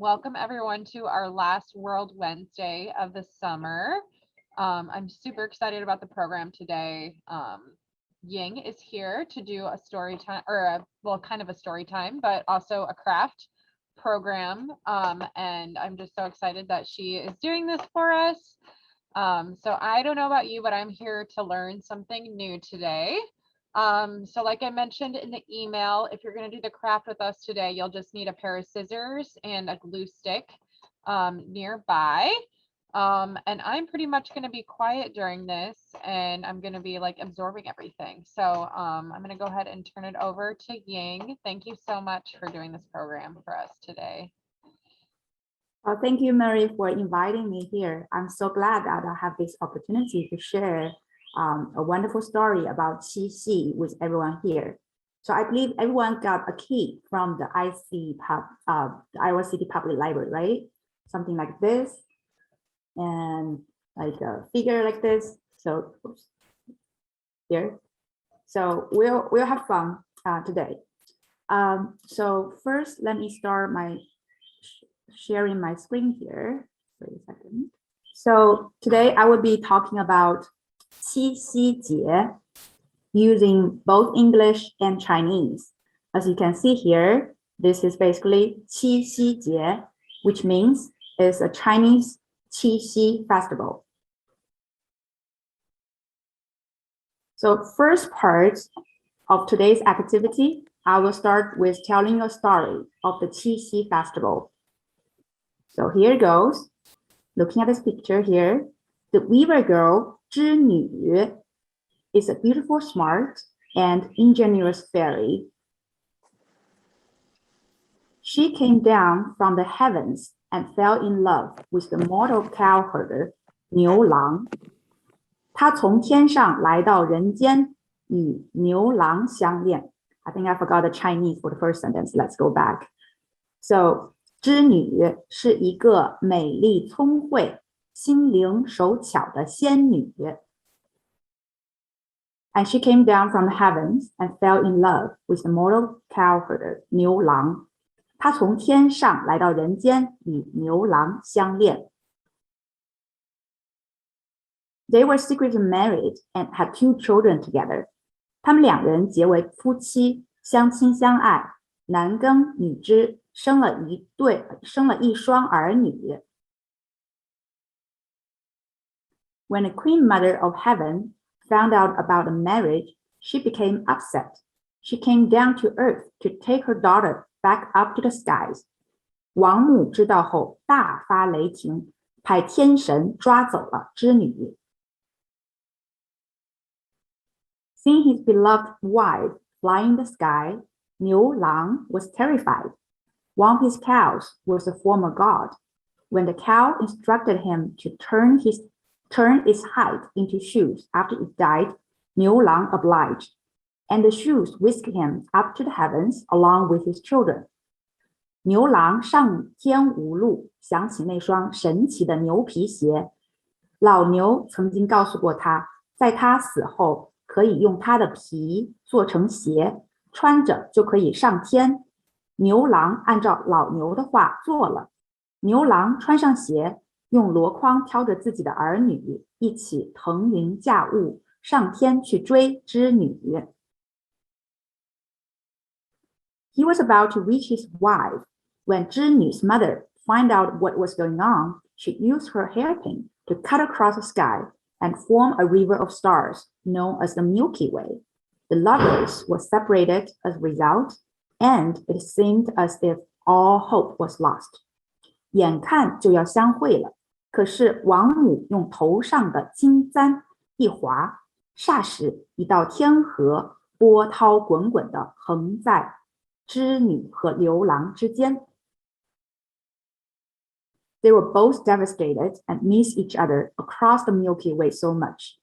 welcome everyone to our last World Wednesday of the summer. I'm super excited about the program today. Ying is here to do a story time, or kind of a story time, but also a craft program. And I'm just so excited that she is doing this for us. So I don't know about you, but I'm here to learn something new today. So like I mentioned in the email, if you're going to do the craft with us today, you'll just need a pair of scissors and a glue stick nearby. And I'm pretty much going to be quiet during this, and I'm going to be like absorbing everything. So I'm going to go ahead and turn it over to Ying. Thank you so much for doing this program for us today. Thank you, Mary, for inviting me here. I'm so glad that I have this opportunity to share a wonderful story about Qixi with everyone here. So I believe everyone got a key from the Iowa City Public Library, right? Something like this, and like a figure like this. So oops, here. So we'll have fun today. So first, let me start my sharing my screen here. Wait a second. So today I will be talking about Qixi Jie using both English and Chinese. As you can see here, this is basically Qixi Jie, which means it's a Chinese Qixi Festival. So first part of today's activity, I will start with telling a story of the Qixi Festival. So here goes. Looking at this picture here, the weaver girl Zhinü is a beautiful, smart, and ingenious fairy. She came down from the heavens and fell in love with the mortal cowherd Niulang. 她从天上来到人间，与牛郎相恋。I think I forgot the Chinese for the first sentence. Let's go back. So 织女是一个美丽聪慧、心灵手巧的仙女。And she came down from the heavens and fell in love with the mortal cowherd 牛郎。她从天上来到人间，与牛郎相恋。They were secretly married and had 2 children together. 他们2人结为夫妻，相亲相爱，男耕女织，生了一双儿女。When the Queen Mother of Heaven found out about the marriage, she became upset. She came down to earth to take her daughter back up to the skies. 王母知道后大发雷霆，派天神抓走了织女。Seeing his beloved wife fly in the sky, Niu Lang was terrified. One of his cows was a former god. When the cow instructed him to turn its hide into shoes after it died, Niu Lang obliged, and the shoes whisked him up to the heavens along with his children. 牛郎上天无路，想起那双神奇的牛皮鞋。老牛曾经告诉过他，在他死后可以用他的皮做成鞋，穿着就可以上天。牛郎按照老牛的话做了。牛郎穿上鞋，用箩筐挑着自己的儿女，一起腾云驾雾，上天去追织女。He was about to reach his wife when Zhinu's mother found out what was going on. She used her hairpin to cut across the sky and form a river of stars known as the Milky Way. The lovers were separated as a result, and it seemed as if all hope was lost. 眼看就要相会了，可是王母用头上的金簪一划，霎时一道天河波涛滚滚地横在织女和牛郎之间。They were both devastated and missed each other across the Milky Way so much.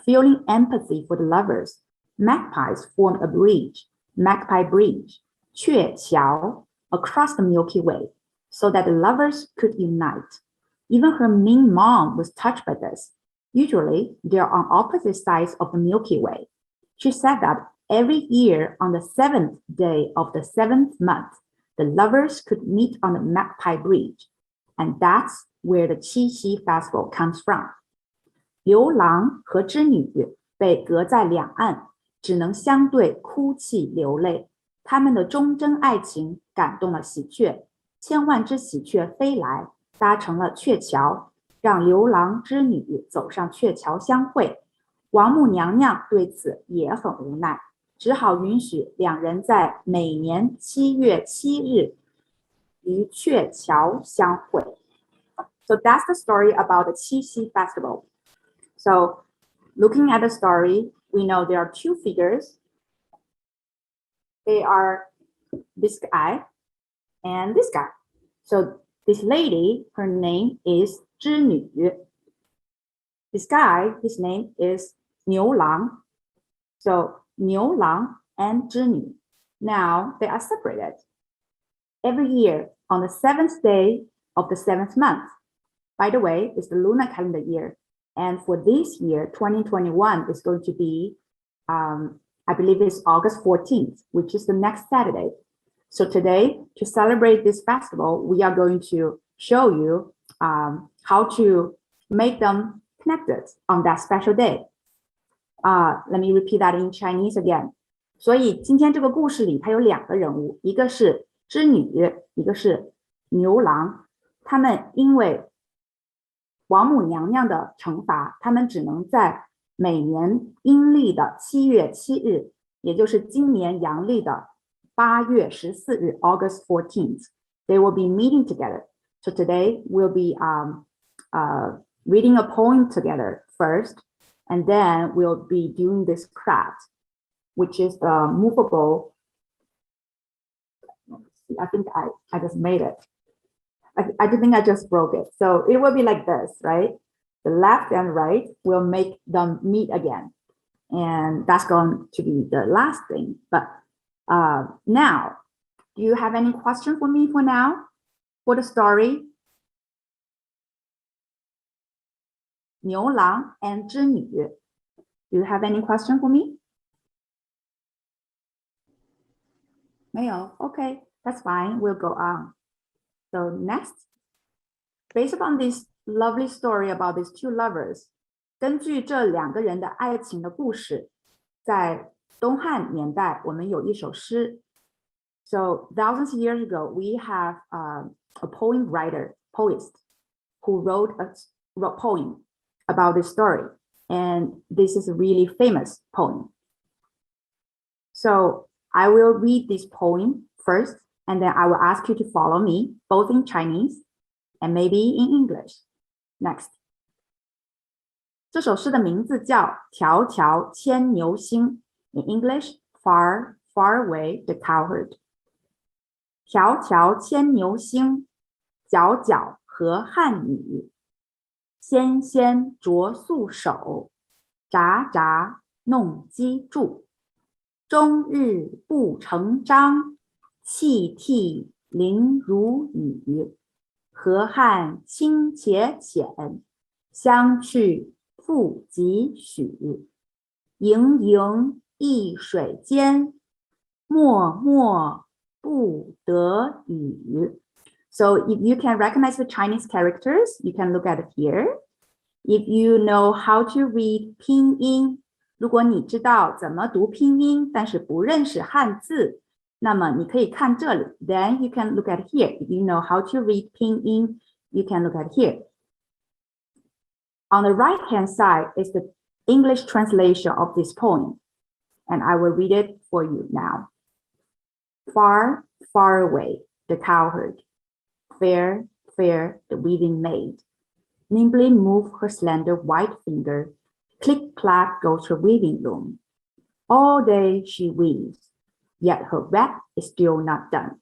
Feeling empathy for the lovers, magpies formed a bridge, Magpie Bridge, 鹊桥, across the Milky Way, so that the lovers could unite. Even her mean mom was touched by this. Usually, they are on opposite sides of the Milky Way. She said that every year on the 7th day of the 7th month, the lovers could meet on the Magpie Bridge, and that's where the Qixi Festival comes from. 牛郎和织女被隔在两岸，只能相对哭泣流泪。他们的忠贞爱情感动了喜鹊，千万只喜鹊飞来，搭成了鹊桥，让牛郎织女走上鹊桥相会。王母娘娘对此也很无奈，只好允许两人在每年7月7日于鹊桥相会。So that's the story about the Qixi Festival. So looking at the story, we know there are two figures. They are this guy and this guy. So this lady, her name is Zhinü. This guy, his name is Niulang. So Niulang and Zhinü. Now they are separated. Every year on the 7th day of the 7th month. By the way, it's the lunar calendar year. And for this year, 2021 is going to be, I believe it's August 14th, which is the next Saturday. So today, to celebrate this festival, we are going to show you how to make them connected on that special day. Let me repeat that in Chinese again. 所以今天这个故事里，它有两个人物，一个是织女，一个是牛郎。他们因为王母娘娘的惩罚，他们只能在每年阴历的7月7日，也就是今年阳历的8月14日 August 14th, they will be meeting together. So today we'll be reading a poem together first, and then we'll be doing this craft, which is the movable. I think I just made it. I think I just broke it. So it will be like this, right? The left and right will make them meet again. And that's going to be the last thing. But now, do you have any question for me for now? For the story? 牛郎 and 织女. Do you have any question for me? 没有? Okay, that's fine. We'll go on. So next, based upon this lovely story about these two lovers, 根据这两个人的爱情的故事，在东汉年代，我们有一首诗。So thousands of years ago, we have a poem writer, poet, who wrote a poem about this story, and this is a really famous poem. So I will read this poem first, and then I will ask you to follow me, both in Chinese and maybe in English. Next. 这首诗的名字叫《迢迢牵牛星》 In English, Far, Far Away, the Cowherd. 迢迢牵牛星，皎皎河汉女。纤纤擢素手，札札弄机杼。终日不成章，泣涕零如雨。河汉清且浅，相去复几许。盈盈一水间，脉脉不得语。So if you can recognize the Chinese characters, you can look at it here. If you know how to read 拼音，如果你知道怎么读拼音，但是不认识汉字，那么你可以看这里。Then you can look at here. If you know how to read 拼音, you can look at here. On the right-hand side is the English translation of this poem, and I will read it for you now. Far, far away, the cowherd. Fair, fair, the weaving maid. Nimbly move her slender white finger. Click-clack goes her weaving loom. All day she weaves, yet her web is still not done,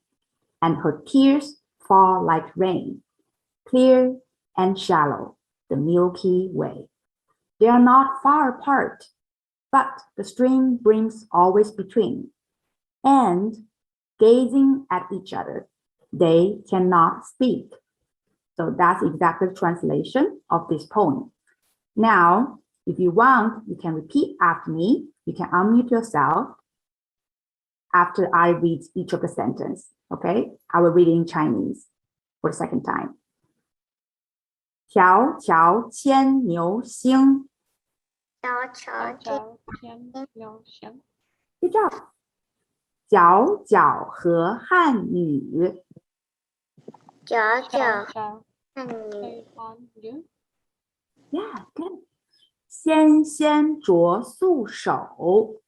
and her tears fall like rain, clear and shallow, the Milky Way. They are not far apart, but the stream brings always between, and gazing at each other, they cannot speak. So that's exactly the translation of this poem. Now, if you want, you can repeat after me. You can unmute yourself after I read each of the sentence. Okay, I will read it in Chinese for the second time. 迢迢牵牛星，迢迢牵牛星。Good job. 皎皎河汉女，皎皎汉女。Yeah, good. 纤纤擢素手，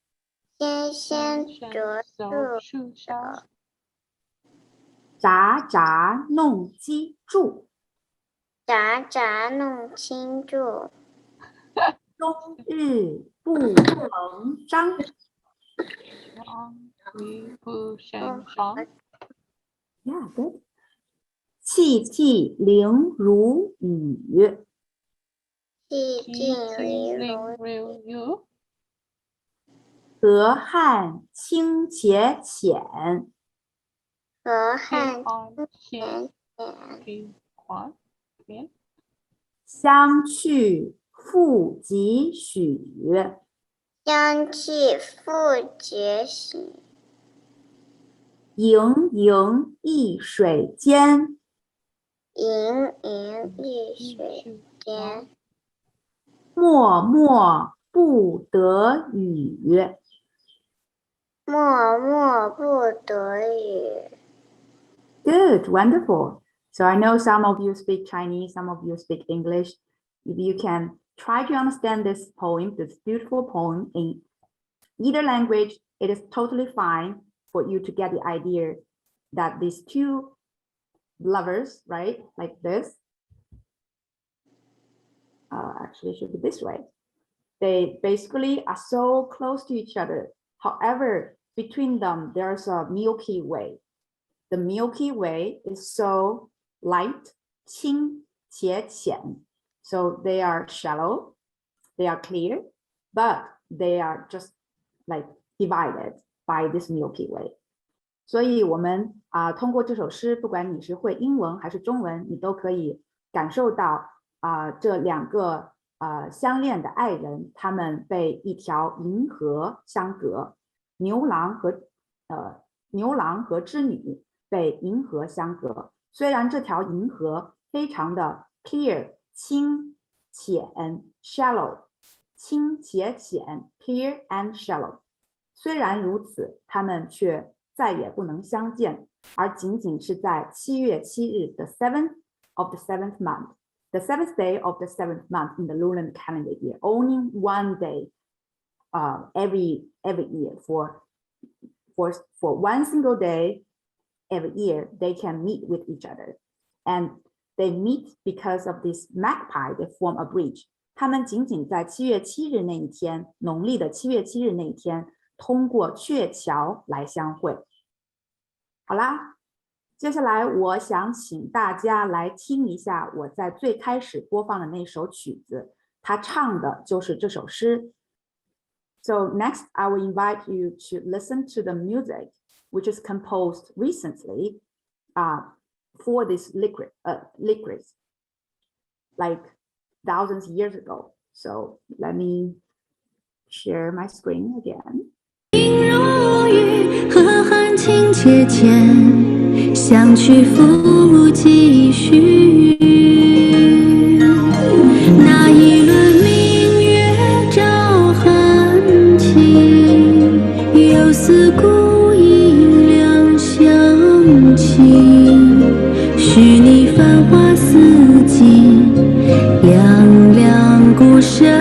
纤纤擢素手。札札弄机杼，札札弄机杼。终日不成章。不胜章。Yeah, good. 气气凌如雨，气凌如雨。河汉清且浅，河汉清浅。相去复几许，相去复几许。盈盈一水间，盈盈一水间。脉脉不得语，脉脉不得语。Good, wonderful. So I know some of you speak Chinese, some of you speak English. If you can try to understand this poem, this beautiful poem in either language, it is totally fine for you to get the idea that these two lovers, right, like this, actually it should be this way. They basically are so close to each other. However, between them, there's a Milky Way. The Milky Way is so light, 清且浅. So they are shallow, they are clear, but they are just like divided by this Milky Way. 所以我们通过这首诗，不管你是会英文还是中文，你都可以感受到这两个相恋的爱人，他们被一条银河相隔，牛郎和织女被银河相隔。虽然这条银河非常的 clear 清浅 shallow 清且浅 clear and shallow， 虽然如此，他们却再也不能相见，而仅仅是在7月7日 the 7th of the 7th month, the 7th day of the 7th month in the lunar calendar year, only one day every year for one single day every year they can meet with each other, and they meet because of this magpie, they form a bridge. 他们仅仅在7月7日那一天，农历的7月7日那一天，通过鹊桥来相会。好啦，接下来我想请大家来听一下我在最开始播放的那首曲子，它唱的就是这首诗。So next, I will invite you to listen to the music, which is composed recently for this liquids, like thousands of years ago. So let me share my screen again. 如雨，河汉清且浅，相去复几许。那一轮明月照寒气，又似故音两相亲。许你繁华似锦，凉凉孤身。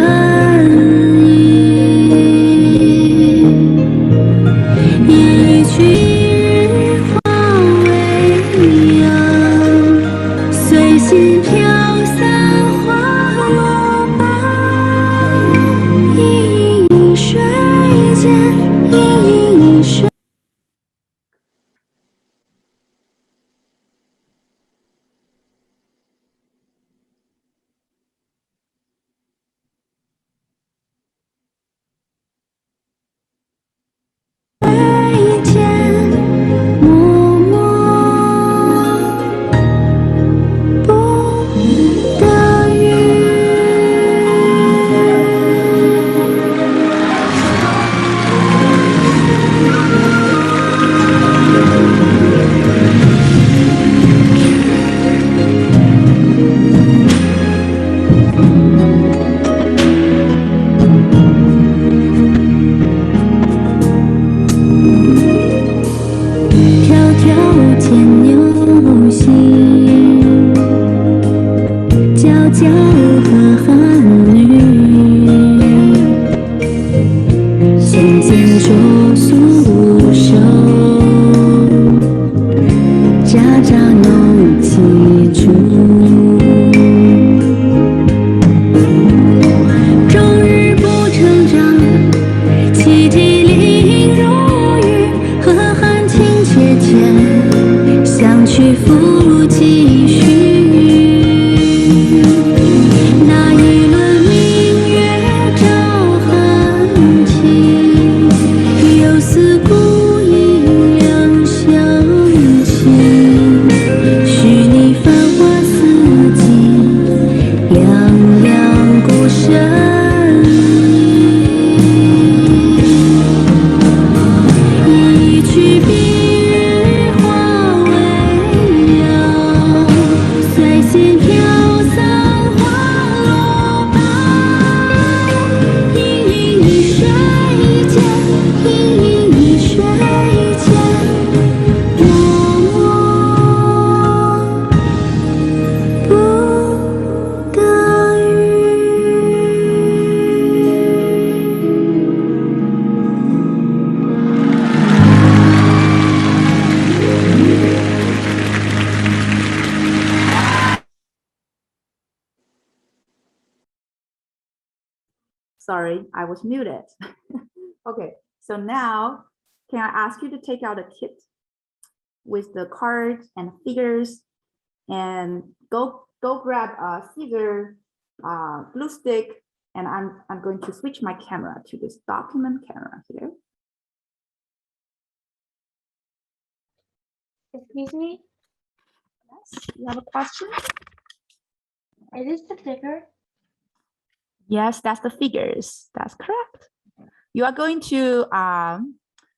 一曲日花未央，随心飘散花落瓣。一饮水间，一饮水。sorry, I was muted. Okay, so now can I ask you to take out a kit with the cards and figures and go grab a scissor, glue stick, and I'm going to switch my camera to this document camera here. Excuse me, Yes, you have a question? is this the figure? Yes, that's the figures. That's correct. You are going to,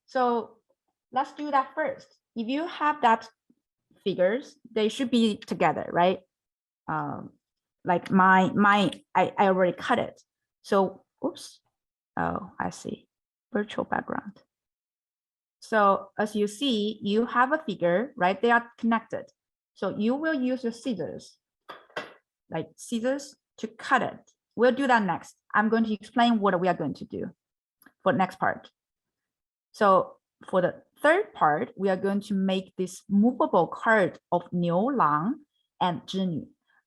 so let's do that first. If you have that figures, they should be together, right? Like I already cut it. So, oops. Oh, I see. Virtual background. So as you see, you have a figure, right? They are connected. So you will use your scissors, like scissors to cut it. We'll do that next. I'm going to explain what we are going to do for the next part. So for the third part, we are going to make this movable card of Niulang and Zhinü.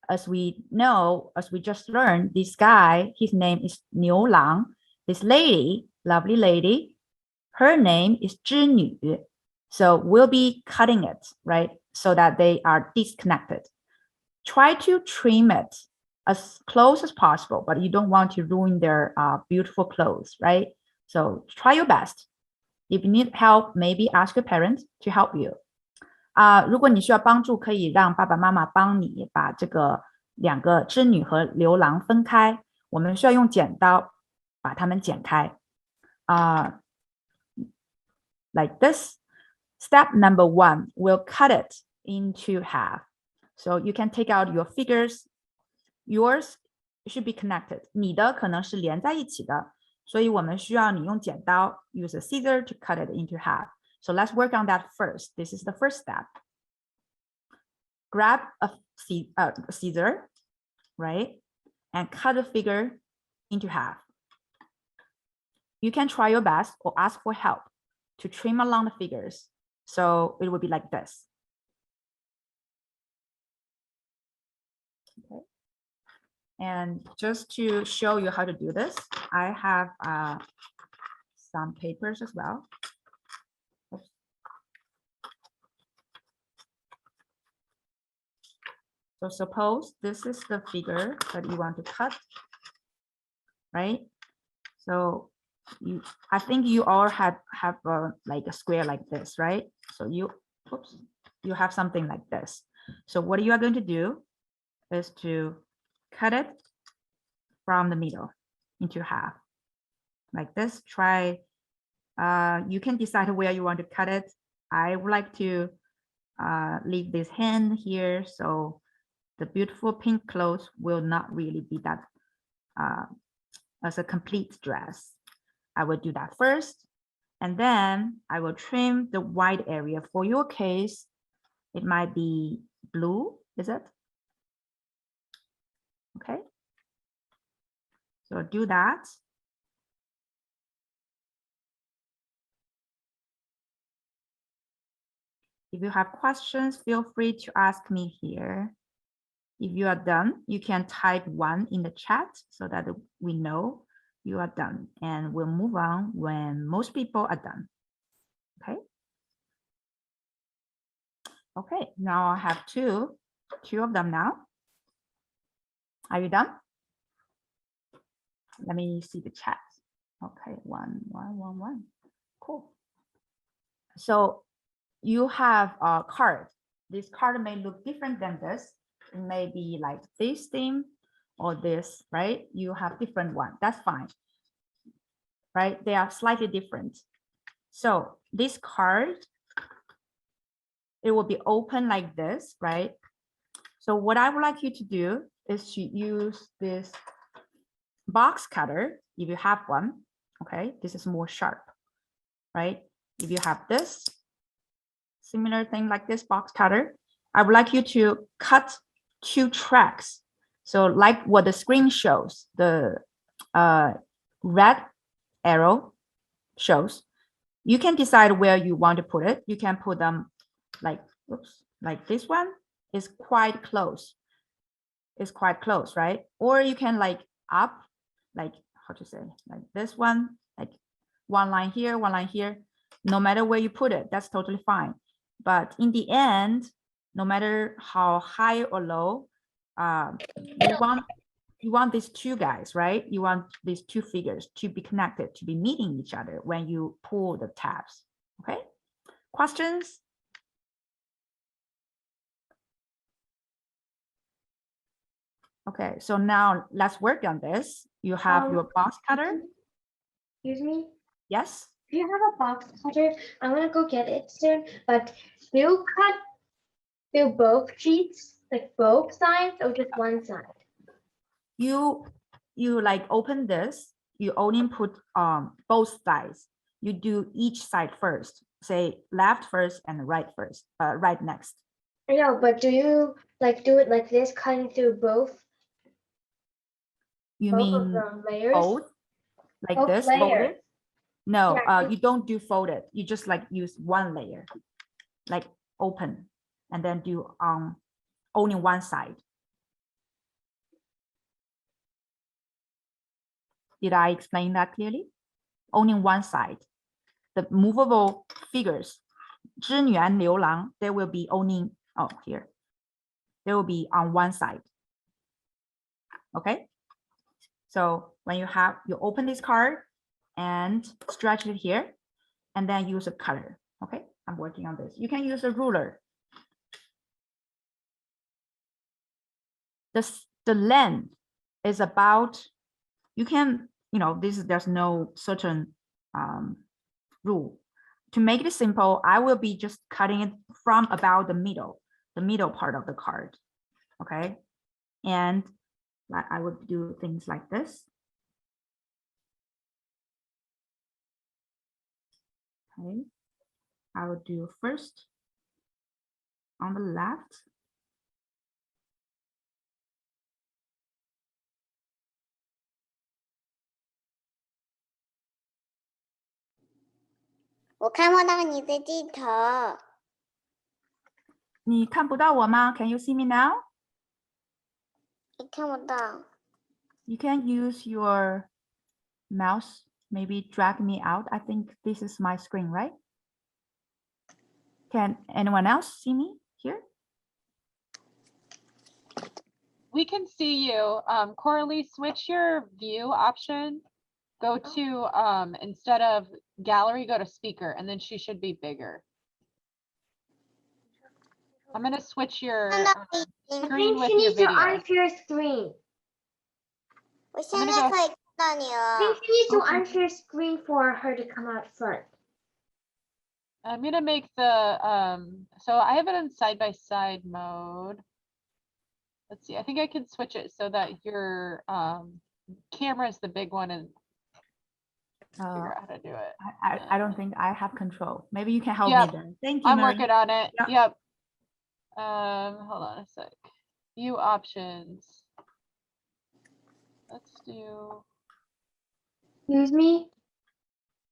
As we know, as we just learned, this guy, his name is Niulang. This lady, lovely lady, her name is Zhinü. So we'll be cutting it, right? So that they are disconnected. Try to trim it as close as possible, but you don't want to ruin their beautiful clothes, right? So try your best. If you need help, maybe ask your parents to help you. 如果你需要帮助，可以让爸爸妈妈帮你把这个两个织女和牛郎分开。我们需要用剪刀把它们剪开。Like this. Step number 1, we'll cut it into half. So you can take out your figures. Yours should be connected. 你的可能是连在一起的。所以我们需要你用剪刀 use a scissor to cut it into half. So let's work on that first. This is the first step. Grab a scissor, right? And cut the figure into half. You can try your best or ask for help to trim along the figures. So it will be like this. Okay. And just to show you how to do this, I have some papers as well. Oops. So suppose this is the figure that you want to cut, right? So I think you all have like a square like this, right? So you have something like this. So what you are going to do is to cut it from the middle into half like this. Try, you can decide where you want to cut it. I would like to leave this hand here, so the beautiful pink clothes will not really be that as a complete dress. I will do that first, and then I will trim the white area. For your case, it might be blue, is it? Okay. So do that. If you have questions, feel free to ask me here. If you are done, you can type 1 in the chat so that we know you are done, and we'll move on when most people are done. Okay. Okay, now I have two of them now. Are you done? Let me see the chat. Okay, one. Cool. So you have a card. This card may look different than this. It may be like this theme or this, right? You have different one. That's fine, right? They are slightly different. So this card, it will be open like this, right? So what I would like you to do is to use this box cutter, if you have one. Okay, this is more sharp, right? If you have this similar thing like this box cutter, I would like you to cut 2 tracks. So like what the screen shows, the red arrow shows. You can decide where you want to put it. You can put them like, oops, like this one is quite close. It's quite close, right? Or you can like up, like how to say, like this one, like one line here, one line here. No matter where you put it, that's totally fine. But in the end, no matter how high or low, you want these two guys, right? You want these two figures to be connected, to be meeting each other when you pull the tabs. Okay, questions? Okay, so now let's work on this. You have your box cutter. Excuse me. Yes. If you have a box cutter, I'm gonna go get it soon. But do you cut through both sheets, like both sides, or just one side? You like open this. You only put both sides. You do each side first. Say left first and right first. Right next. I know, but do you like do it like this, cutting through both? You Both mean of the layers? fold? Like Both this, layers. folded? No, Yeah, you don't do folded. You just like use one layer, like open, and then do only one side. Did I explain that clearly? Only one side. The movable figures, Zhinü and Niulang, they will be only, oh, here. They will be on one side. Okay. So when you open this card and stretch it here, and then use a color. Okay, I'm working on this. You can use a ruler. The length is about, you can, there's no certain rule. To make it simple, I will be just cutting it from about the middle part of the card. Okay, and I would do things like this. Okay, I will do first on the left.你看不到我吗? Can you see me now? 你看不到。 You can use your mouse, maybe drag me out. I think this is my screen, right? Can anyone else see me here? We can see you. Coralie, switch your view option. Go to, instead of gallery, go to speaker, and then she should be bigger. I'm gonna switch your I screen think with she your needs to video. unshare screen. 我现在可以看到你 I 了 think。she needs to Okay. unshare screen for her to come out front. I'm gonna make the, so I have it in side-by-side mode. Let's see, I think I can switch it so that your camera is the big one and figure out how to do it. I don't think I have control. Maybe you can help Yep. me then. Thank you, I'm Marie. working on it. Yeah. Yep. Hold on a sec. View options. Let's do. Excuse me.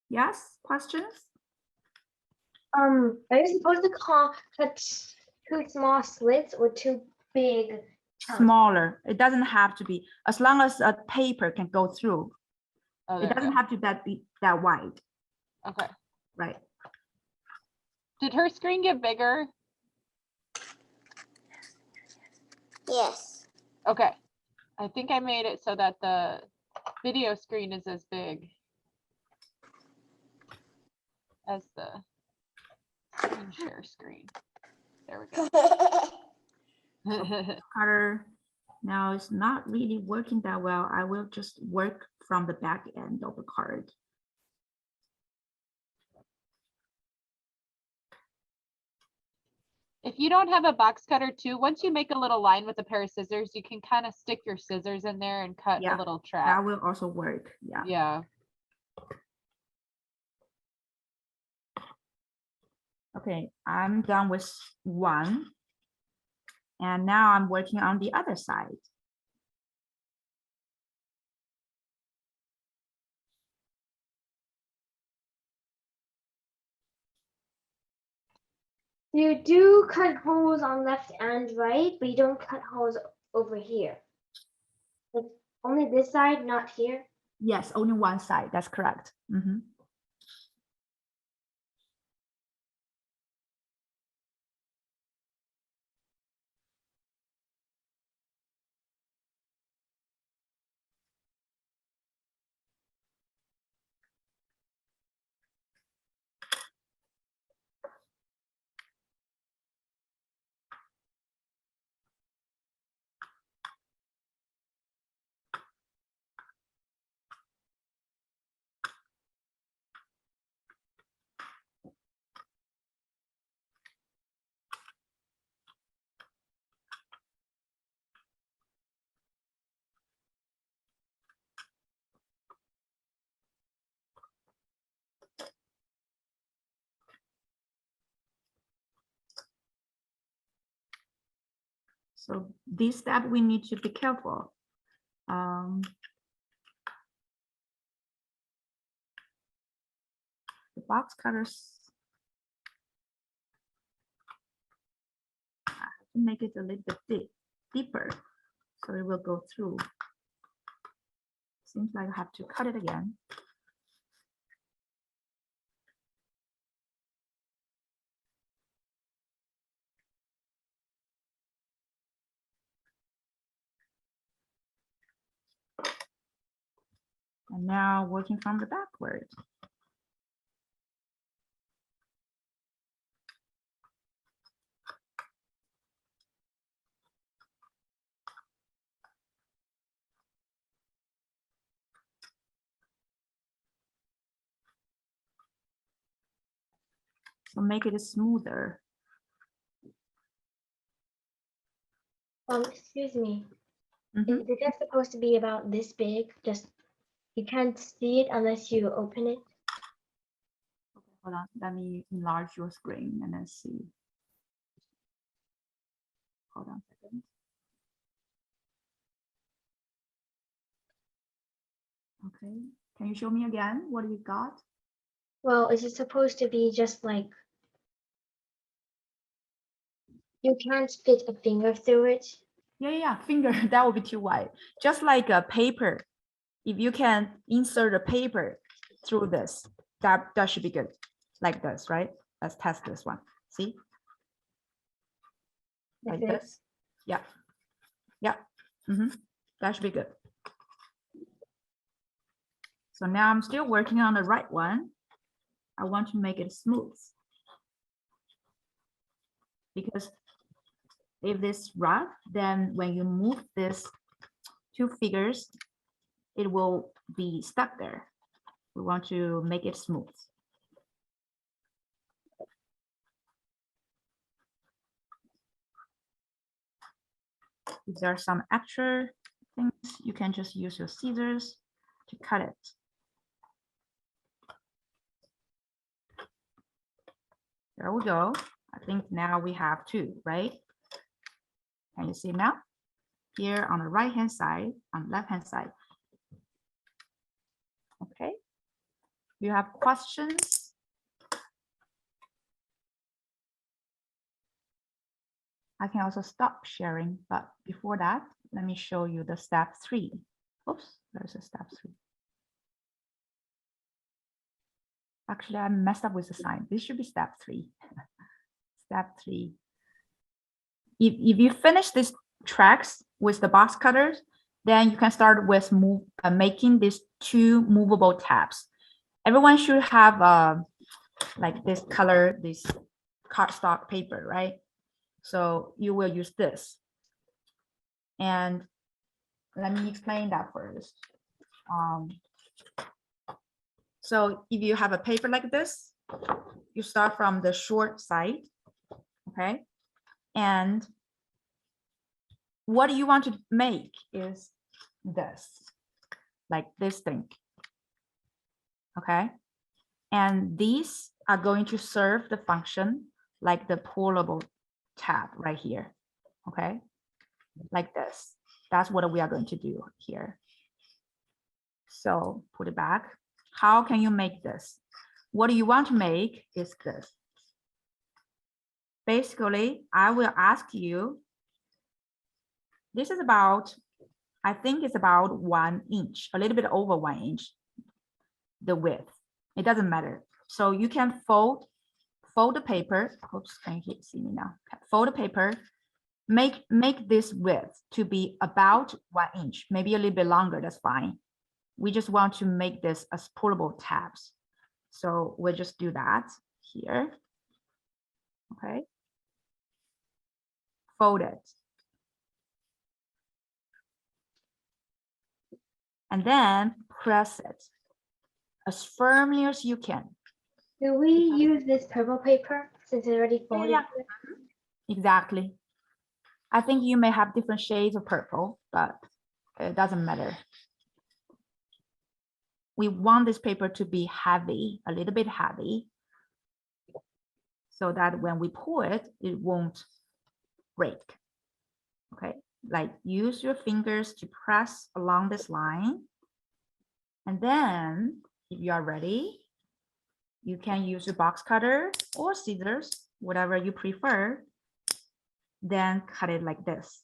Yes, questions? Are you supposed to cut two small slits or two big chunks? Smaller. It doesn't have to be, as long as a paper can go through. Oh, It there we doesn't go. have to be that wide, Okay. right? Did her screen get bigger? Yes. Okay. I think I made it so that the video screen is as big as the screen share screen. There we go. Cutter now it's not really working that well. I will just work from the back end of the card. If you don't have a box cutter too, once you make a little line with a pair of scissors, you can kind of stick your scissors in there and cut Yeah, a little That track. will also work. Yeah. Yeah. Okay, I'm done with one. And now I'm working on the other side. You do cut holes on left and right, but you don't cut holes over here. Like only this side, not here. Yes, only one side. That's correct. Mhm. So this step we need to be careful. The box cutters, I have to make it a little bit deeper so it will go through. Seems like I have to cut it again. And now working from the backward. So make it smoother. Excuse me. Mhm. Is it supposed to be about this big? Just you can't see it unless you open it. Okay, hold on. Let me enlarge your screen and then see. Hold on a second. Okay. Can you show me again what you got? Well, is it supposed to be just like you can't fit a finger through it? Yeah, finger, that would be too wide. Just like a paper. If you can insert a paper through this, that should be good. Like this, right? Let's test this one. See? Like this. Yeah. Yeah. That should be good. So now I'm still working on the right one. I want to make it smooth. Because if it's rough, then when you move this two figures, it will be stuck there. We want to make it smooth. If there are some extra things, you can just use your scissors to cut it. There we go. I think now we have two, right? Can you see now? Here on the right hand side, on the left hand side. Okay. You have questions? I can also stop sharing, but before that, let me show you the step 3. Oops, there's a step 3. Actually, I messed up with the sign. This should be step 3. Step 3. If you finish these tracks with the box cutters, then you can start with making these 2 movable tabs. Everyone should have like this color, this cardstock paper, right? So you will use this. And let me explain that first. So if you have a paper like this, you start from the short side, okay? And what you want to make is this, like this thing, okay? And these are going to serve the function like the pullable tab right here, okay? Like this. That's what we are going to do here. So put it back. How can you make this? What you want to make is this. Basically, I will ask you, this is about I think it's about 1 inch, a little bit over 1 inch, the width. It doesn't matter. So you can fold the paper. Oops, can you see me now? Fold the paper. Make this width to be about 1 inch, maybe a little bit longer. That's fine. We just want to make this as pullable tabs. So we'll just do that here. Okay. Fold it. And then press it as firmly as you can. Do we use this purple paper since it's already folded? Yeah. Exactly. I think you may have different shades of purple, but it doesn't matter. We want this paper to be heavy, a little bit heavy, so that when we pull it, it won't break. Okay, like use your fingers to press along this line. And then if you are ready, you can use your box cutter or scissors, whatever you prefer. Then cut it like this.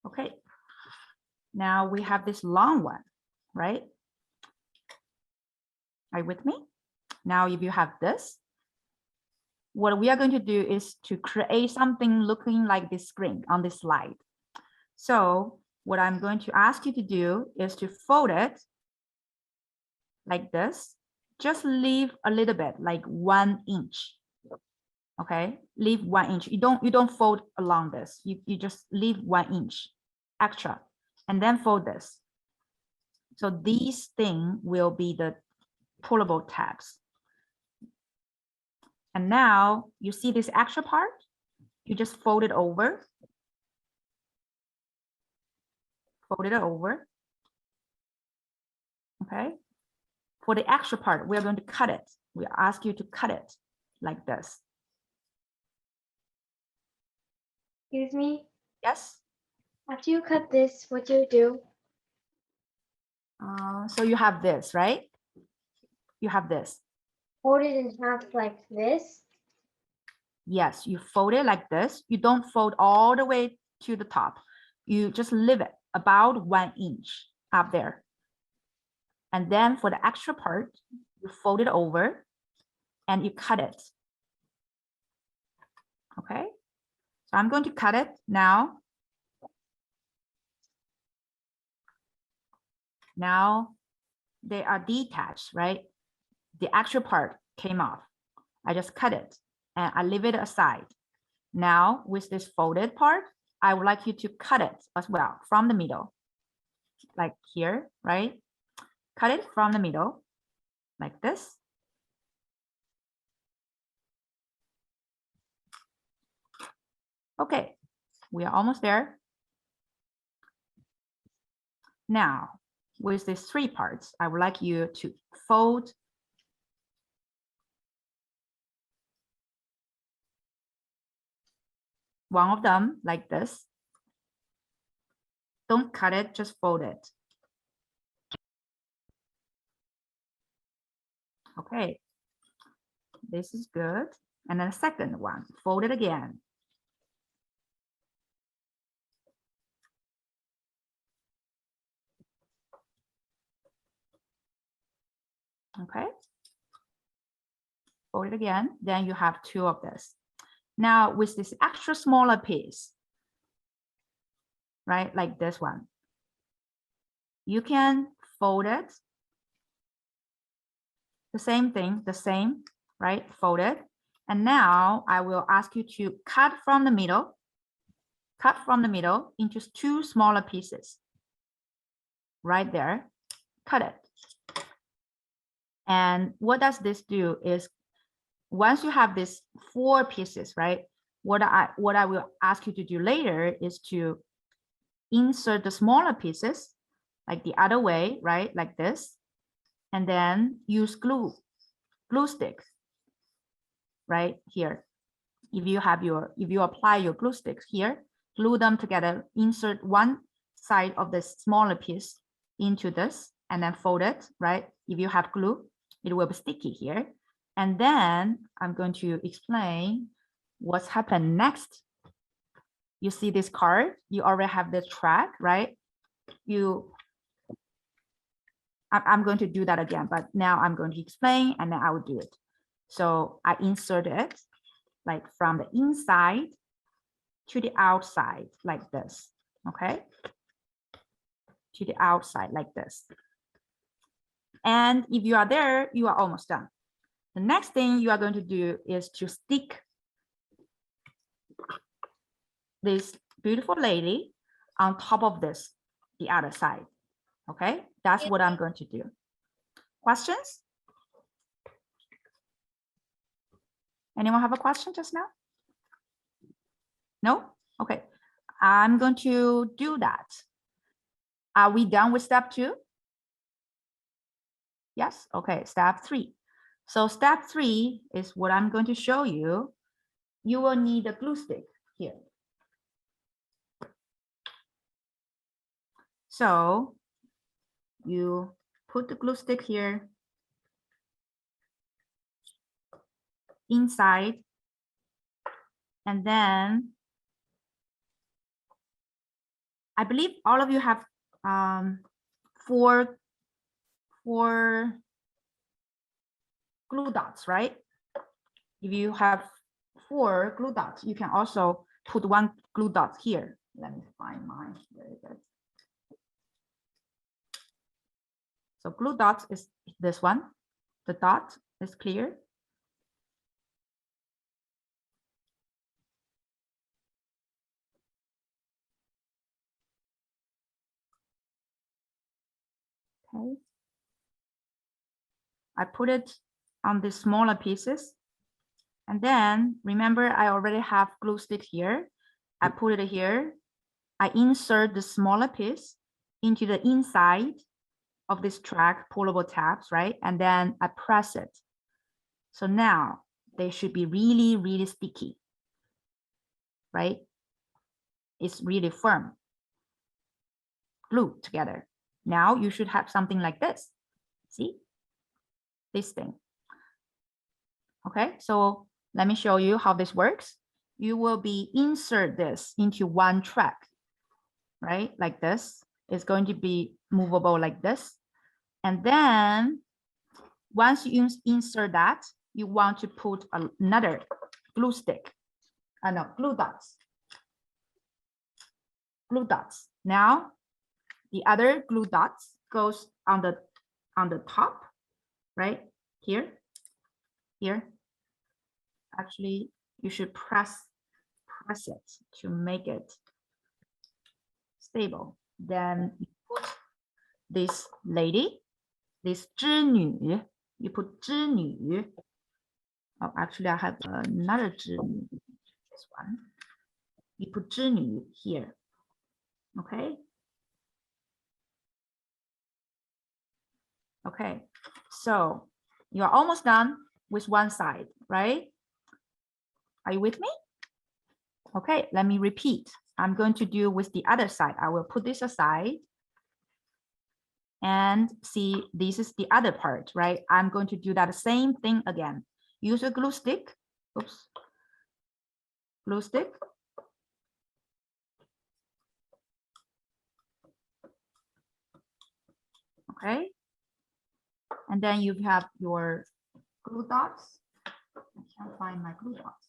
Okay, now we have this long one, right? Are you with me? Now, if you have this, what we are going to do is to create something looking like this screen on this slide. So what I'm going to ask you to do is to fold it like this. Just leave a little bit, like 1 inch. Okay, leave 1 inch. You don't fold along this. You just leave 1 inch extra, and then fold this. So these things will be the pullable tabs. And now you see this extra part, you just fold it over. Fold it over. Okay. For the extra part, we're going to cut it. We ask you to cut it like this. Excuse me? Yes. After you cut this, what do you do? So you have this, right? You have this. Fold it in half like this? Yes, you fold it like this. You don't fold all the way to the top. You just leave it about 1 inch up there. And then for the extra part, you fold it over and you cut it. Okay, so I'm going to cut it now. Now they are detached, right? The extra part came off. I just cut it and I leave it aside. Now with this folded part, I would like you to cut it as well from the middle, like here, right? Cut it from the middle like this. Okay, we are almost there. Now, with these 3 parts, I would like you to fold one of them like this. Don't cut it, just fold it. Okay, this is good. And then the second one, fold it again. Okay, fold it again, then you have 2 of this. Now with this extra smaller piece, right, like this one, you can fold it. The same thing, the same, right, fold it. And now I will ask you to cut from the middle into 2 smaller pieces. Right there, cut it. And what does this do is, once you have these 4 pieces, right, what I will ask you to do later is to insert the smaller pieces like the other way, right, like this. and then use glue sticks right here. If you apply your glue sticks here, glue them together, insert one side of the smaller piece into this and then fold it, right? If you have glue, it will be sticky here. And then I'm going to explain what's happened next. You see this card, you already have the track, right? I'm going to do that again, but now I'm going to explain and then I will do it. So I insert it like from the inside to the outside like this, okay? To the outside like this. And if you are there, you are almost done. The next thing you are going to do is to stick this beautiful lady on top of this, the other side, okay? That's what I'm going to do. Questions? Anyone have a question just now? No? Okay, I'm going to do that. Are we done with step 2? Yes, okay, step 3. So step 3 is what I'm going to show you. You will need a glue stick here. So you put the glue stick here inside, and then I believe all of you have four glue dots, right? If you have 4 glue dots, you can also put 1 glue dot here. Let me find mine. Very good. So glue dots is this one. The dot is clear. Okay. I put it on the smaller pieces. And then remember, I already have glue stick here. I put it here. I insert the smaller piece into the inside of this track, pullable tabs, right? And then I press it. So now they should be really, really sticky, right? It's really firm, glued together. Now you should have something like this. See? This thing. Okay, so let me show you how this works. You will be insert this into one track, right? Like this. It's going to be movable like this. And then once you insert that, you want to put another glue stick. No, glue dots. Glue dots. Now the other glue dots goes on the top, right? Here. Actually, you should press it to make it stable. Then you put this lady, this Zhinü. You put Zhinü. Oh, actually, I have another Zhinü. This one. You put Zhinü here. Okay. Okay. So you are almost done with one side, right? Are you with me? Okay, let me repeat. I'm going to do with the other side. I will put this aside and see, this is the other part, right? I'm going to do that same thing again. Use a glue stick. Oops. Glue stick. Okay. And then you have your glue dots. I can't find my glue dots.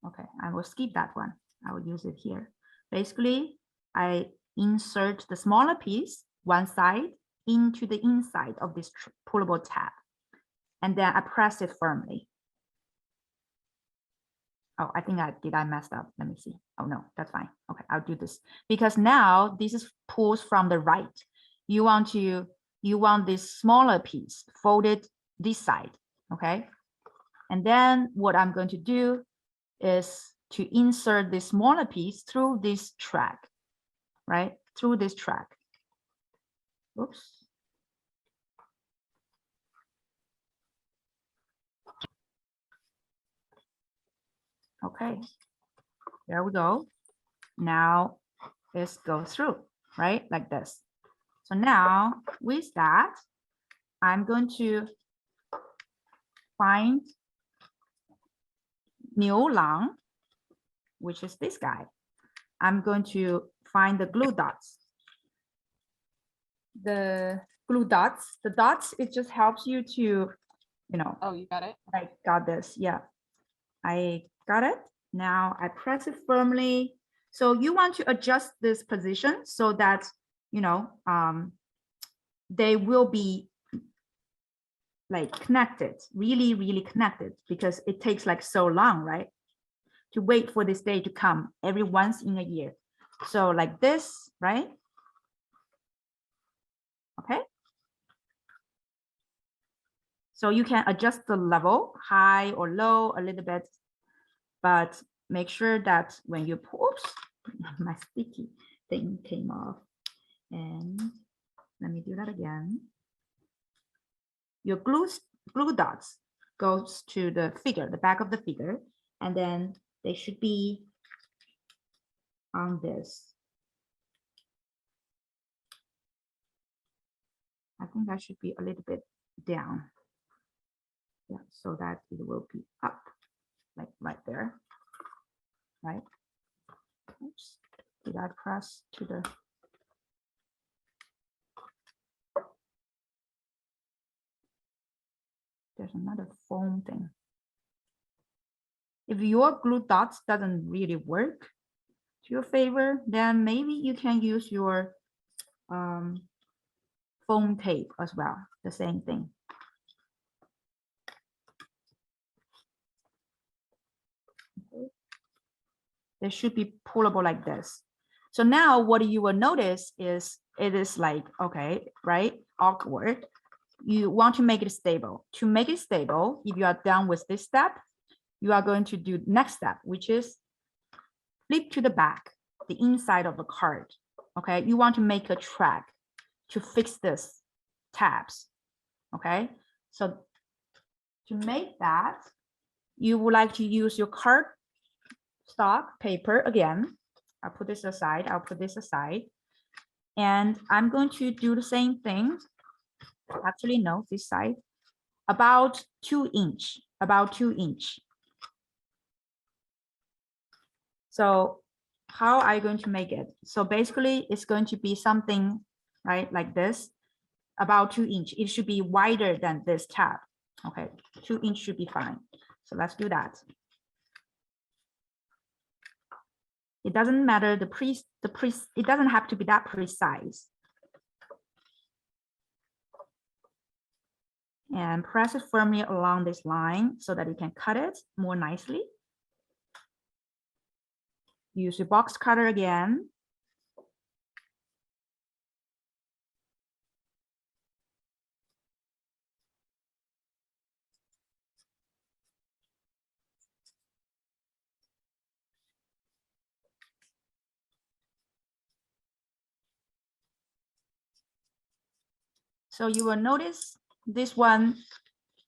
Okay, I will skip that one. I will use it here. Basically, I insert the smaller piece, one side, into the inside of this pullable tab. And then I press it firmly. Oh, I think I messed up. Let me see. Oh no, that's fine. Okay, I'll do this. Because now this is pulls from the right. You want this smaller piece folded this side, okay? And then what I'm going to do is to insert this smaller piece through this track, right? Through this track. Oops. Okay, there we go. Now this goes through, right? Like this. So now with that, I'm going to find Niulang, which is this guy. I'm going to find the glue dots. The glue dots, the dots, it just helps you to, you know. Oh, you got it? I got this, yeah. I got it. Now I press it firmly. So you want to adjust this position so that, you know, they will be like connected, really connected, because it takes like so long, right? To wait for this day to come every once in a year. So like this, right? Okay. So you can adjust the level, high or low a little bit, but make sure that when you pull, oops, my sticky thing came off. And let me do that again. Your glue dots goes to the figure, the back of the figure, and then they should be on this. I think that should be a little bit down. Yeah, so that it will be up, like right there, right? Oops, did I press to the? There's another foam thing. If your glue dots doesn't really work to your favor, then maybe you can use your foam tape as well, the same thing. Okay. They should be pullable like this. So now what you will notice is it is like, okay, right, awkward. You want to make it stable. To make it stable, if you are done with this step, you are going to do next step, which is flip to the back, the inside of the card. Okay, you want to make a track to fix this tabs. Okay, so to make that, you would like to use your card stock paper again. I'll put this aside. I'll put this aside. And I'm going to do the same thing. Actually, no, this side. About 2 inch. About 2 inch. So how are you going to make it? So basically, it's going to be something, right, like this, about 2 inch. It should be wider than this tab. Okay, 2 inch should be fine. So let's do that. It doesn't matter it doesn't have to be that precise. And press it firmly along this line so that you can cut it more nicely. Use your box cutter again. So you will notice this one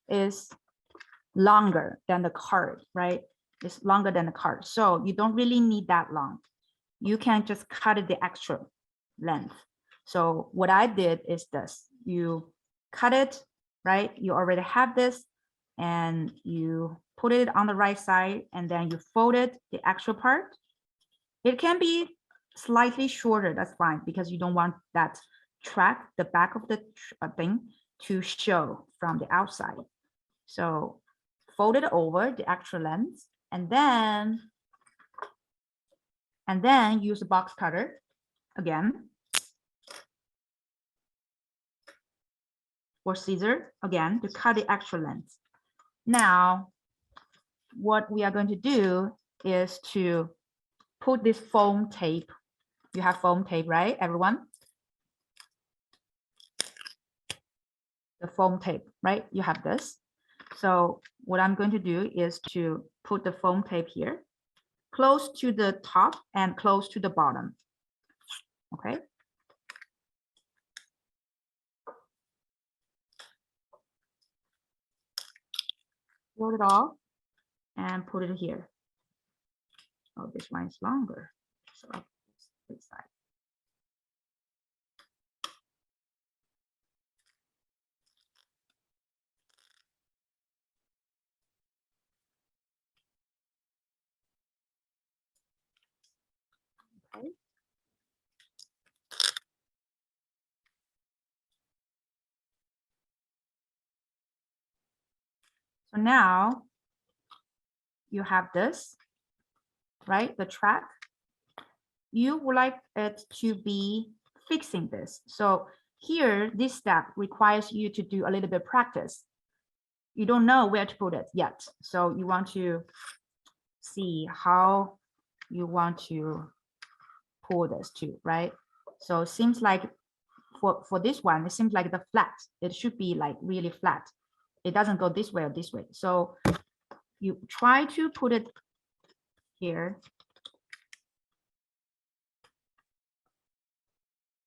is longer than the card, right? It's longer than the card. So you don't really need that long. You can just cut it the extra length. So what I did is this. You cut it, right? You already have this and you put it on the right side and then you fold it, the extra part. It can be slightly shorter, that's fine, because you don't want that track, the back of the thing to show from the outside. So fold it over the extra length and then use a box cutter again, or scissor again to cut the extra length. Now, what we are going to do is to put this foam tape. You have foam tape, right, everyone? The foam tape, right? You have this. So what I'm going to do is to put the foam tape here, close to the top and close to the bottom. Okay. fold it all and put it here. Oh, this one is longer. So this side. Okay. So now you have this, right? The track. You would like it to be fixing this. So here, this step requires you to do a little bit of practice. You don't know where to put it yet. So you want to see how you want to pull this too, right? So it seems like for this one, it seems like the flat, it should be like really flat. It doesn't go this way or this way. So you try to put it here.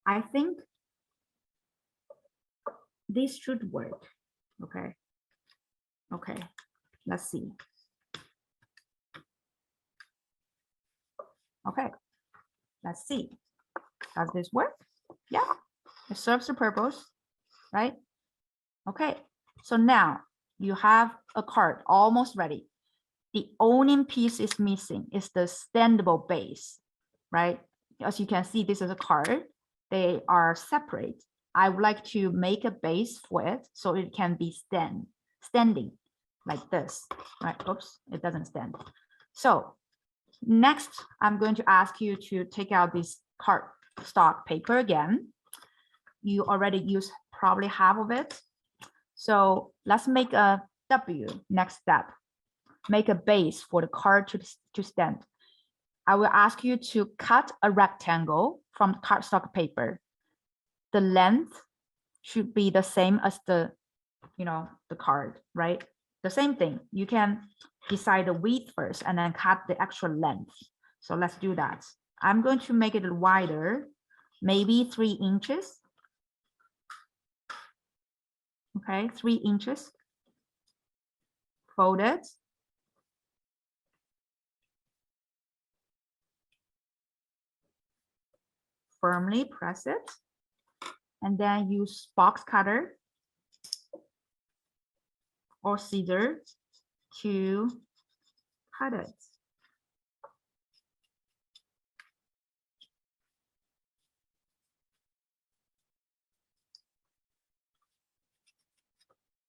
I think this should work. Okay. Okay. Let's see. Okay. Let's see. Does this work? Yeah. It serves the purpose, right? Okay. So now you have a card almost ready. The only piece is missing is the standable base, right? As you can see, this is a card. They are separate. I would like to make a base for it so it can be standing like this, right? Oops, it doesn't stand. So next, I'm going to ask you to take out this cardstock paper again. You already used probably half of it. So let's make a W next step. Make a base for the card to stand. I will ask you to cut a rectangle from cardstock paper. The length should be the same as the card, right? The same thing. You can decide the width first and then cut the actual length. So let's do that. I'm going to make it wider, maybe 3 inches. Okay, 3 inches. Fold it. Firmly press it. And then use box cutter or scissor to cut it.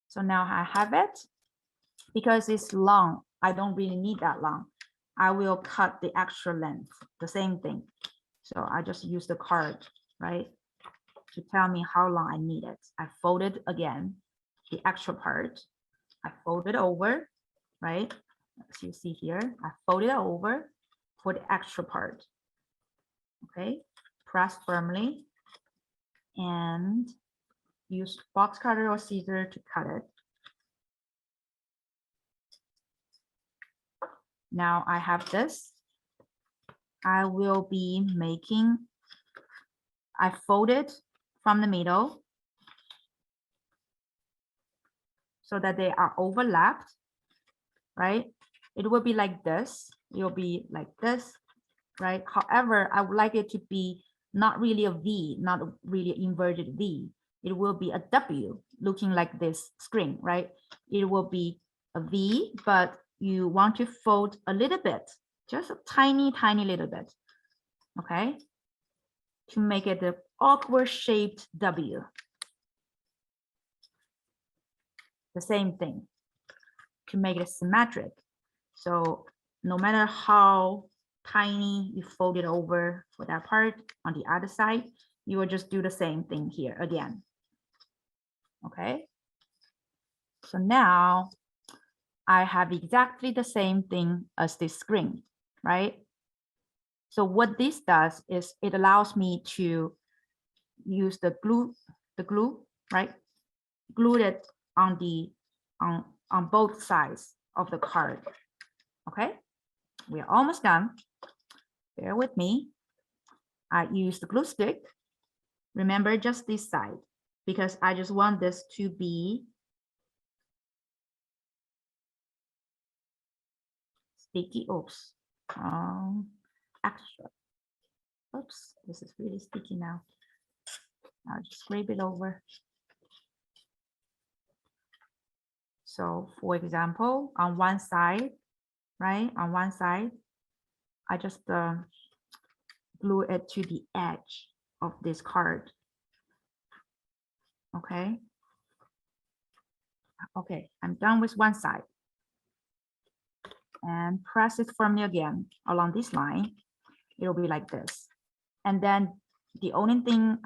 So now I have it. Because it's long, I don't really need that long. I will cut the extra length, the same thing. So I just use the card, right, to tell me how long I need it. I fold it again, the extra part. I fold it over, right? As you see here, I fold it over for the extra part. Okay, press firmly and use box cutter or scissor to cut it. Now I have this. I will be making, I fold it from the middle so that they are overlapped, right? It will be like this. It will be like this, right? However, I would like it to be not really a V, not really inverted V. It will be a W looking like this string, right? It will be a V, but you want to fold a little bit, just a tiny, tiny little bit, okay? To make it an awkward shaped W. The same thing, to make it symmetric. So no matter how tiny you fold it over for that part on the other side, you will just do the same thing here again. Okay. So now I have exactly the same thing as this screen, right? So what this does is it allows me to use the glue, right? Glue it on on both sides of the card. Okay, we are almost done. Bear with me. I use the glue stick. Remember just this side, because I just want this to be sticky. Oops. Extra. Oops, this is really sticky now. I'll just scrape it over. So for example, on one side, right? On one side, I just glue it to the edge of this card. Okay. Okay, I'm done with one side. And press it firmly again along this line. It'll be like this. And then the only thing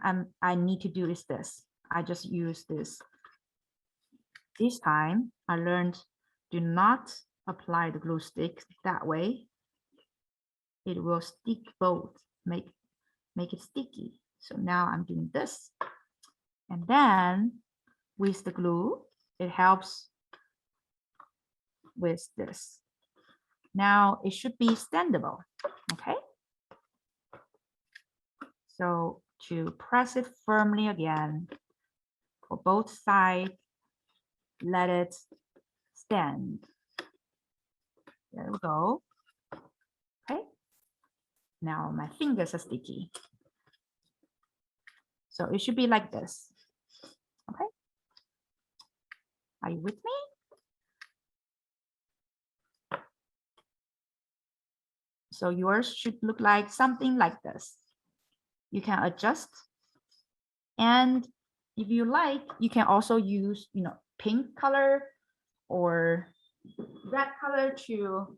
I need to do is this. I just use this. This time I learned, do not apply the glue stick that way. It will stick both, make it sticky. So now I'm doing this. And then with the glue, it helps with this. Now it should be standable, okay? So to press it firmly again for both sides, let it stand. There we go. Okay. Now my fingers are sticky. So it should be like this. Okay. Are you with me? So yours should look like something like this. You can adjust. And if you like, you can also use, pink color or red color to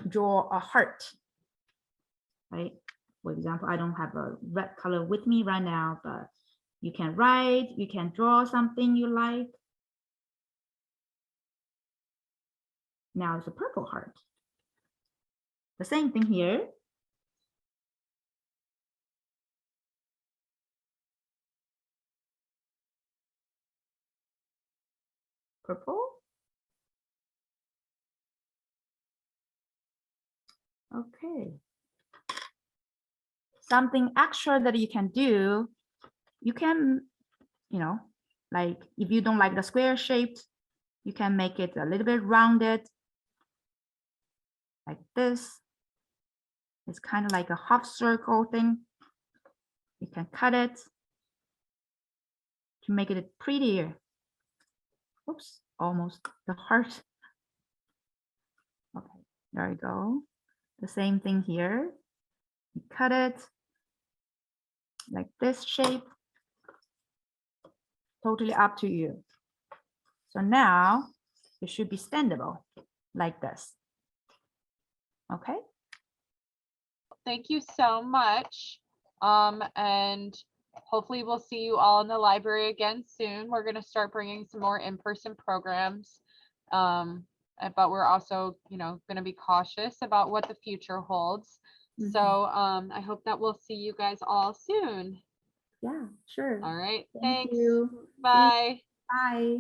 draw a heart, right? For example, I don't have a red color with me right now, but you can write, you can draw something you like. Now it's a purple heart. The same thing here. Purple. Okay. Something extra that you can do, you can, like if you don't like the square shaped, you can make it a little bit rounded like this. It's kind of like a half circle thing. You can cut it to make it prettier. Oops, almost the heart. Okay, there we go. The same thing here. You cut it like this shape. Totally up to you. So now it should be standable like this. Okay. Thank you so much. And hopefully we'll see you all in the library again soon. We're going to start bringing some more in-person programs. But we're also, going to be cautious about what the future holds. Mm-hmm. So I hope that we'll see you guys all soon. Yeah, sure. All right. Thank Thanks. you. Bye. Bye.